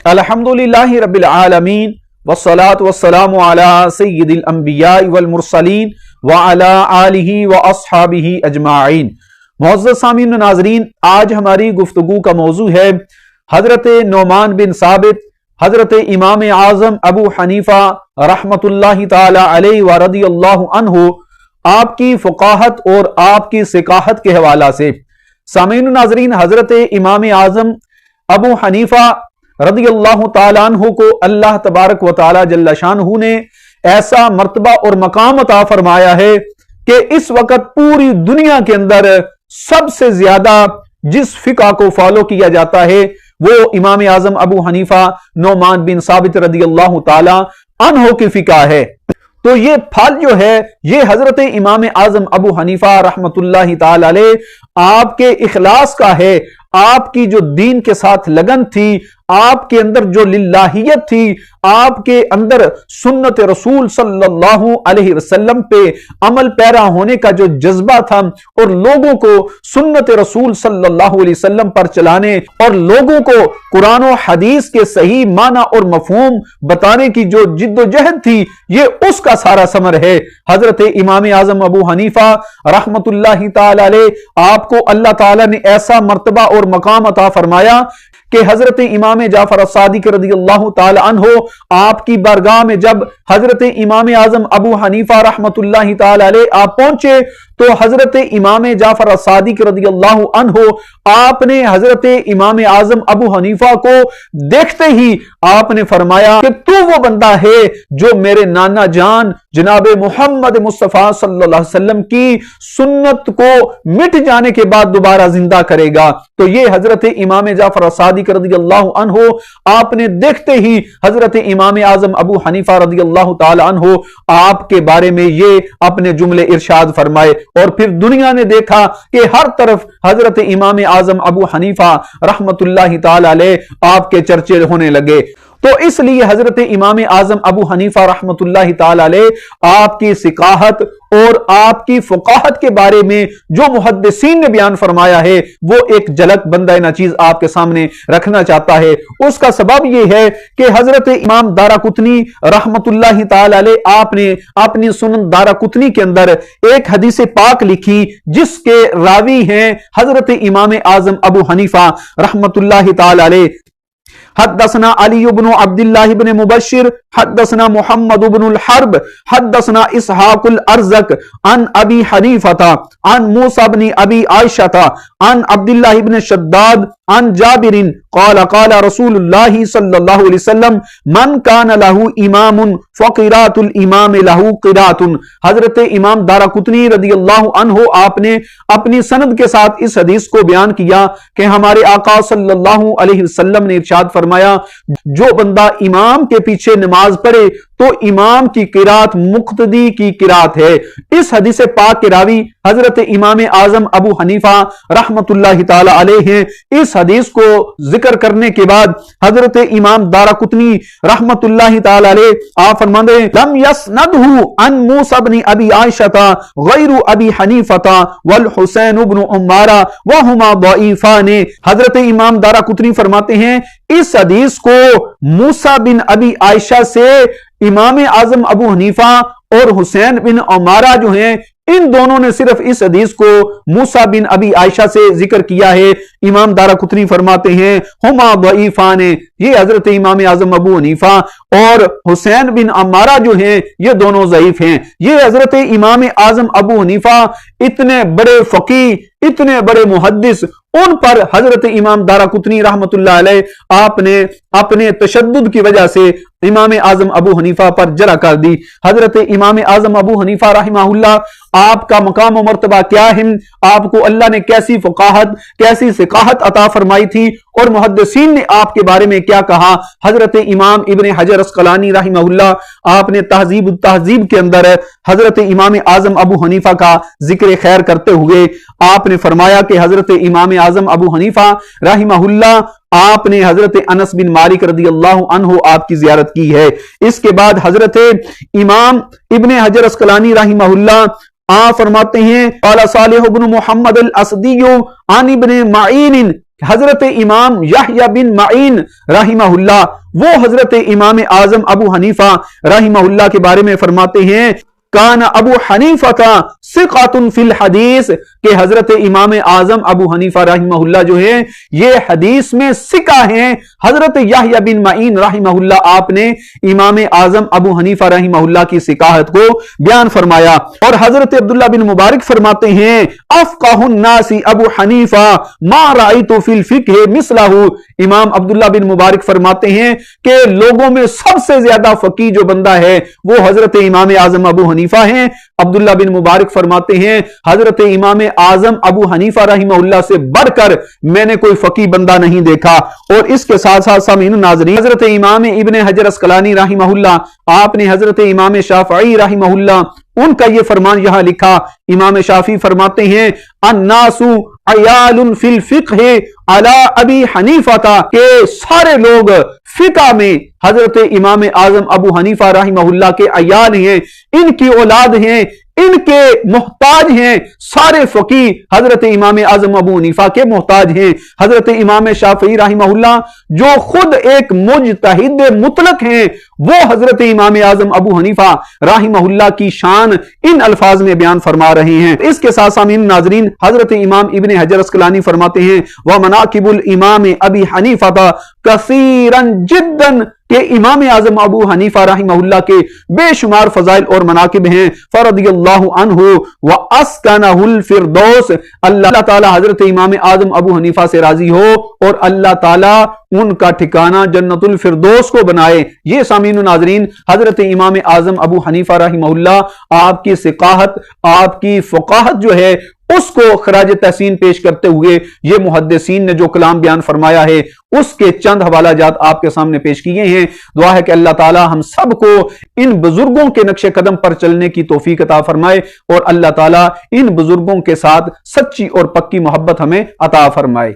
الحمدللہ رب العالمین والصلاة والسلام علی سید الانبیاء والمرسلین وعلی آلہ واصحابہ اجمعین۔ معزز سامعین و ناظرین، آج ہماری گفتگو کا موضوع ہے حضرت نعمان بن ثابت، حضرت امام اعظم ابو حنیفہ رحمت اللہ تعالی علیہ ورضی اللہ عنہ، آپ کی فقاہت اور آپ کی ثقاہت کے حوالہ سے۔ سامعین و ناظرین، حضرت امام اعظم ابو حنیفہ رضی اللہ تعالیٰ عنہ کو اللہ تبارک و تعالی جل شانہ نے ایسا مرتبہ اور مقام عطا فرمایا ہے کہ اس وقت پوری دنیا کے اندر سب سے زیادہ جس فقہ کو فالو کیا جاتا ہے وہ امام اعظم ابو حنیفہ نعمان بن ثابت رضی اللہ تعالی عنہ کی فقہ ہے۔ تو یہ پھل جو ہے یہ حضرت امام اعظم ابو حنیفہ رحمت اللہ تعالی علیہ آپ کے اخلاص کا ہے، آپ کی جو دین کے ساتھ لگن تھی، آپ کے اندر جو للہیت تھی، آپ کے اندر سنت رسول صلی اللہ علیہ وسلم پہ عمل پیرا ہونے کا جو جذبہ تھا اور لوگوں کو سنت رسول صلی اللہ علیہ وسلم پر چلانے اور لوگوں کو قرآن و حدیث کے صحیح معنی اور مفہوم بتانے کی جو جد و جہد تھی، یہ اس کا سارا ثمر ہے۔ حضرت امام اعظم ابو حنیفہ رحمت اللہ تعالی علیہ آپ کو اللہ تعالی نے ایسا مرتبہ اور مقام عطا فرمایا کہ حضرت امام جعفر الصادق رضی اللہ تعالی عنہ آپ کی بارگاہ میں جب حضرت امام اعظم ابو حنیفہ رحمت اللہ تعالی علیہ آپ پہنچے تو حضرت امام جعفر الصادق رضی اللہ عنہ آپ نے حضرت امام اعظم ابو حنیفہ کو دیکھتے ہی آپ نے فرمایا کہ تو وہ بندہ ہے جو میرے نانا جان جناب محمد مصطفیٰ صلی اللہ علیہ وسلم کی سنت کو مٹ جانے کے بعد دوبارہ زندہ کرے گا۔ تو یہ حضرت امام جعفر الصادق رضی اللہ عنہ آپ نے دیکھتے ہی حضرت امام اعظم ابو حنیفہ رضی اللہ تعالی عنہ آپ کے بارے میں یہ اپنے جملے ارشاد فرمائے، اور پھر دنیا نے دیکھا کہ ہر طرف حضرت امام اعظم ابو حنیفہ رحمت اللہ تعالی علیہ آپ کے چرچے ہونے لگے۔ تو اس لیے حضرت امام اعظم ابو حنیفہ رحمت اللہ تعالی علیہ آپ کی ثقاہت اور آپ کی فقاہت کے بارے میں جو محدثین نے بیان فرمایا ہے وہ ایک جھلک بندہ ناچیز آپ کے سامنے رکھنا چاہتا ہے۔ اس کا سبب یہ ہے کہ حضرت امام دارقطنی رحمت اللہ تعالی علیہ آپ نے اپنی سنن دارقطنی کے اندر ایک حدیث پاک لکھی جس کے راوی ہیں حضرت امام اعظم ابو حنیفہ رحمت اللہ تعالی علیہ۔ حدثنا علی بن عبد اللہ بن مبشر حدثنا محمد بن الحرب حدثنا اسحاق الارزق عن ابی حنیفہ عن موسیٰ بن ابی عائشہ عن عبداللہ بن شداد عن جابر قال قال رسول اللہ صلی اللہ علیہ وسلم من کان لہ امام فقراۃ الامام لہ قراۃ۔ حضرت امام دارقطنی رضی اللہ عنہ آپ نے اپنی سند کے ساتھ اس حدیث کو بیان کیا کہ ہمارے آقا صلی اللہ علیہ وسلم نے ارشاد فرمایا جو بندہ امام کے پیچھے نماز پڑھے تو امام کی قرات مقتدی کی قرات ہے۔ اس حدیث پاک کے راوی حضرت امام اعظم ابو حنیفہ رحمت اللہ تعالی علیہ ہیں۔ اس حدیث کو ذکر کرنے کے بعد حضرت امام دارقطنی رحمت اللہ تعالی علیہ آپ فرماتے ہیں لم یسندہ عن موسیٰ بن ابی عائشہ غیر ابی حنیفہ والحسین بن عمارہ وہما ضعیفان۔ حضرت امام دارقطنی فرماتے ہیں اس حدیث کو موسیٰ بن ابی عائشہ سے امام اعظم ابو حنیفہ اور حسین بن عمارہ جو ہیں ان دونوں نے صرف اس حدیث کو موسیٰ بن ابی عائشہ سے ذکر کیا ہے۔ امام دارقطنی فرماتے ہیں ہما ضعیفان، یہ حضرت امام اعظم ابو حنیفہ اور حسین بن عمارہ جو ہیں یہ دونوں ضعیف ہیں۔ یہ حضرت امام اعظم ابو حنیفہ اتنے بڑے فقیہ، اتنے بڑے محدث، ان پر حضرت امام دارقطنی رحمت اللہ علیہ آپ نے اپنے تشدد کی وجہ سے امام اعظم ابو حنیفہ پر جرح کر دی۔ حضرت امام اعظم ابو حنیفہ رحمہ اللہ آپ کا مقام و مرتبہ کیا ہے، آپ کو اللہ نے کیسی فقاہت کیسی ثقاہت عطا فرمائی تھی اور محدثین نے آپ کے بارے میں کیا کہا۔ حضرت امام ابن حجر عسقلانی رحمہ اللہ آپ نے تہذیب التہذیب کے اندر حضرت امام اعظم ابو حنیفہ کا ذکر خیر کرتے ہوئے آپ نے فرمایا کہ حضرت امام اعظم ابو حنیفہ رحمہ اللہ آپ نے حضرت انس بن مالک رضی اللہ عنہ آپ کی زیارت کی ہے۔ اس کے بعد حضرت امام ابن حجر عسقلانی رحمہ اللہ آپ فرماتے ہیں قال صالح بن محمد الاسدی عن ابن معین حضرت امام یحییٰ بن معین رحمہ اللہ وہ حضرت امام اعظم ابو حنیفہ رحمہ اللہ کے بارے میں فرماتے ہیں کان ابو حنیفہ ثقۃ فی الحدیث کہ حضرت امام اعظم ابو حنیفہ رحمہ اللہ جو ہے یہ حدیث میں ثقہ ہیں. حضرت یحییٰ بن معین رحمہ اللہ آپ نے امام اعظم ابو حنیفہ رحمہ اللہ کی ثقاہت کو بیان فرمایا. اور حضرت عبداللہ بن مبارک فرماتے ہیں افقہ الناس ابو حنیفہ ما رأیت فی الفقہ مثلہ. امام عبداللہ بن مبارک فرماتے ہیں کہ لوگوں میں سب سے زیادہ فقیہ جو بندہ ہے وہ حضرت امام اعظم ابو حنیفہ ہیں. عبداللہ بن مبارک فرماتے ہیں حضرت امام اعظم ابو حنیفہ رحمہ اللہ سے بڑھ کر میں نے کوئی فقیہ بندہ نہیں دیکھا. اور اس کے ساتھ ساتھ سامعین ناظرین حضرت امام ابن حجر اسقلانی رحمہ اللہ آپ نے حضرت امام شافعی رحمہ اللہ ان کا یہ فرمان یہاں لکھا. امام شافعی فرماتے ہیں الناس عیال فی الفقہ علی ابی حنیفہ کہ سارے لوگ فقہ میں حضرت امام اعظم ابو حنیفہ رحمہ اللہ کے عیال ہیں, ان کی اولاد ہیں, ان کے محتاج ہیں. سارے فقیہ حضرت امام اعظم ابو حنیفہ کے محتاج ہیں. حضرت امام شافعی رحمہ اللہ جو خود ایک مجتہد مطلق ہیں وہ حضرت امام اعظم ابو حنیفہ رحمہ اللہ کی شان ان الفاظ میں بیان فرما رہے ہیں. اس کے ساتھ سامعین ناظرین حضرت امام ابن حجر اسقلانی فرماتے ہیں وَمَنَاقِبُ الْإِمَامِ أَبِي حَنِيفَةَ كَثِيرًا جِدًّا کہ امام اعظم ابو حنیفہ رحمہ اللہ کے بے شمار فضائل اور مناقب ہیں. فرضی اللہ عنہ واسکنہ الفردوس اللہ تعالی حضرت امام اعظم ابو حنیفہ سے راضی ہو اور اللہ تعالی ان کا ٹھکانہ جنت الفردوس کو بنائے. یہ سامعین و ناظرین حضرت امام اعظم ابو حنیفہ رحمہ اللہ آپ کی ثقاہت آپ کی فقاہت جو ہے اس کو خراج تحسین پیش کرتے ہوئے یہ محدثین نے جو کلام بیان فرمایا ہے اس کے چند حوالہ جات آپ کے سامنے پیش کیے ہیں. دعا ہے کہ اللہ تعالی ہم سب کو ان بزرگوں کے نقش قدم پر چلنے کی توفیق عطا فرمائے اور اللہ تعالی ان بزرگوں کے ساتھ سچی اور پکی محبت ہمیں عطا فرمائے.